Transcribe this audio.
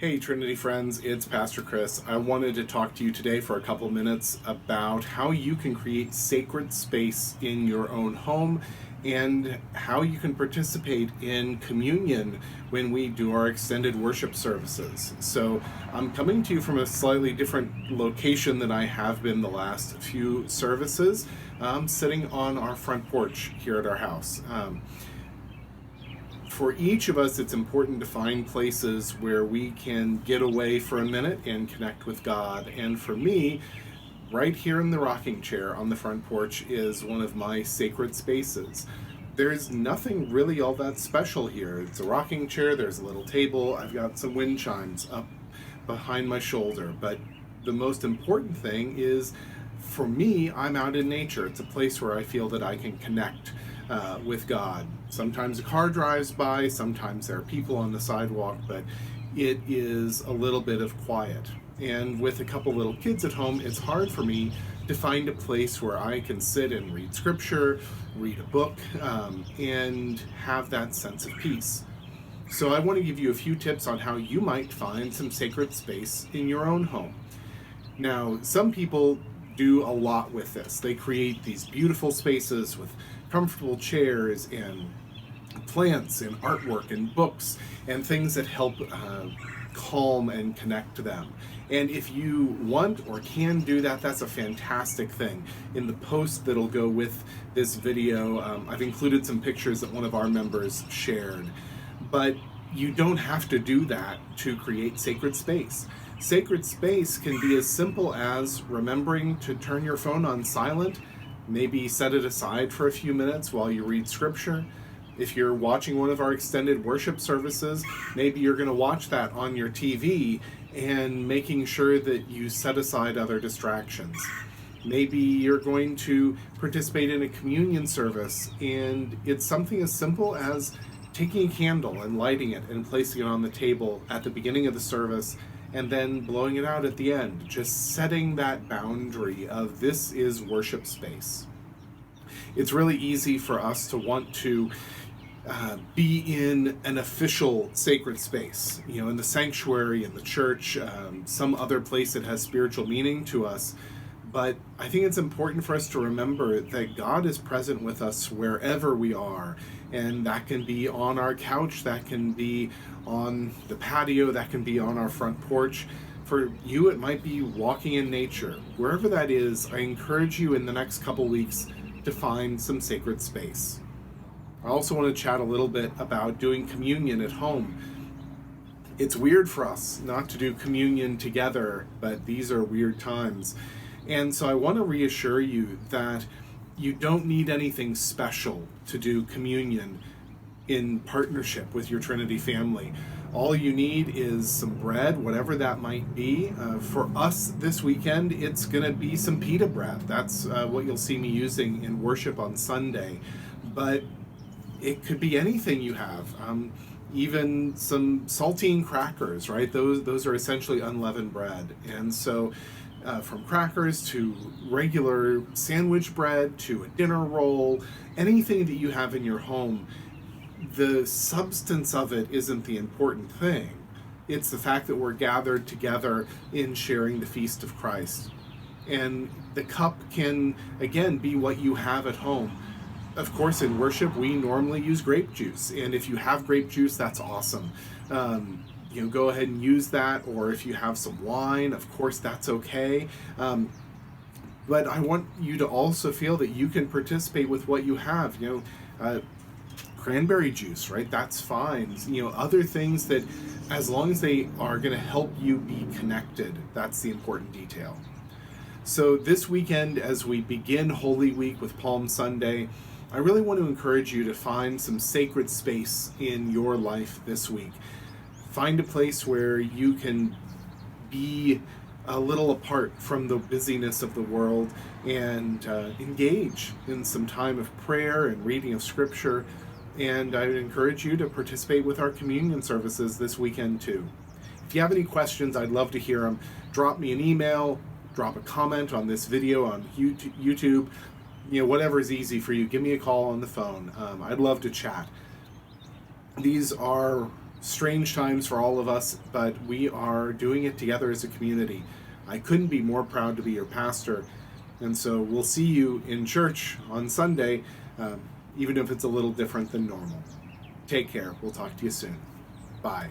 Hey Trinity friends, it's Pastor Chris. I wanted to talk to you today for a couple minutes about how you can create sacred space in your own home and how you can participate in communion when we do our extended worship services. So I'm coming to you from a slightly different location than I have been the last few services. I'm sitting on our front porch here at our house. For each of us, it's important to find places where we can get away for a minute and connect with God. And for me, right here in the rocking chair on the front porch is one of my sacred spaces. There's nothing really all that special here. It's a rocking chair, there's a little table, I've got some wind chimes up behind my shoulder. But the most important thing is, for me, I'm out in nature. It's a place where I feel that I can connect with God. Sometimes a car drives by, sometimes there are people on the sidewalk, but it is a little bit of quiet. And with a couple little kids at home, it's hard for me to find a place where I can sit and read scripture, read a book, and have that sense of peace. So I want to give you a few tips on how you might find some sacred space in your own home. Now, some people do a lot with this. They create these beautiful spaces with comfortable chairs and plants and artwork and books and things that help calm and connect to them. And if you want or can do that, that's a fantastic thing. In the post that'll go with this video, I've included some pictures that one of our members shared. But you don't have to do that to create sacred space. Sacred space can be as simple as remembering to turn your phone on silent, maybe set it aside for a few minutes while you read scripture. If you're watching one of our extended worship services, maybe you're going to watch that on your TV and making sure that you set aside other distractions. Maybe you're going to participate in a communion service and it's something as simple as taking a candle and lighting it and placing it on the table at the beginning of the service and then blowing it out at the end. Just setting that boundary of this is worship space. It's really easy for us to want to be in an official sacred space, in the sanctuary, in the church, some other place that has spiritual meaning to us. But I think it's important for us to remember that God is present with us wherever we are. And that can be on our couch, that can be on the patio, that can be on our front porch. For you, it might be walking in nature. Wherever that is, I encourage you in the next couple weeks to find some sacred space. I also want to chat a little bit about doing communion at home. It's weird for us not to do communion together, but these are weird times. And so I want to reassure you that you don't need anything special to do communion in partnership with your Trinity family. All you need is some bread, whatever that might be. For us this weekend, it's going to be some pita bread. That's what you'll see me using in worship on Sunday. But it could be anything you have. Even some saltine crackers, right? Those are essentially unleavened bread. And so from crackers to regular sandwich bread to a dinner roll, anything that you have in your home, the substance of it isn't the important thing. It's the fact that we're gathered together in sharing the feast of Christ. And the cup can, again, be what you have at home. Of course, in worship, we normally use grape juice. And if you have grape juice, that's awesome. Go ahead and use that. Or if you have some wine, of course, that's okay. But I want you to also feel that you can participate with what you have. Cranberry juice, right? That's fine. Other things that, as long as they are going to help you be connected, that's the important detail. So this weekend, as we begin Holy Week with Palm Sunday, I really want to encourage you to find some sacred space in your life this week. Find a place where you can be a little apart from the busyness of the world and engage in some time of prayer and reading of scripture. And I would encourage you to participate with our communion services this weekend too. If you have any questions, I'd love to hear them. Drop me an email, drop a comment on this video on YouTube, whatever is easy for you. Give me a call on the phone. I'd love to chat. These are strange times for all of us, but we are doing it together as a community. I couldn't be more proud to be your pastor. And so we'll see you in church on Sunday, even if it's a little different than normal. Take care. We'll talk to you soon. Bye.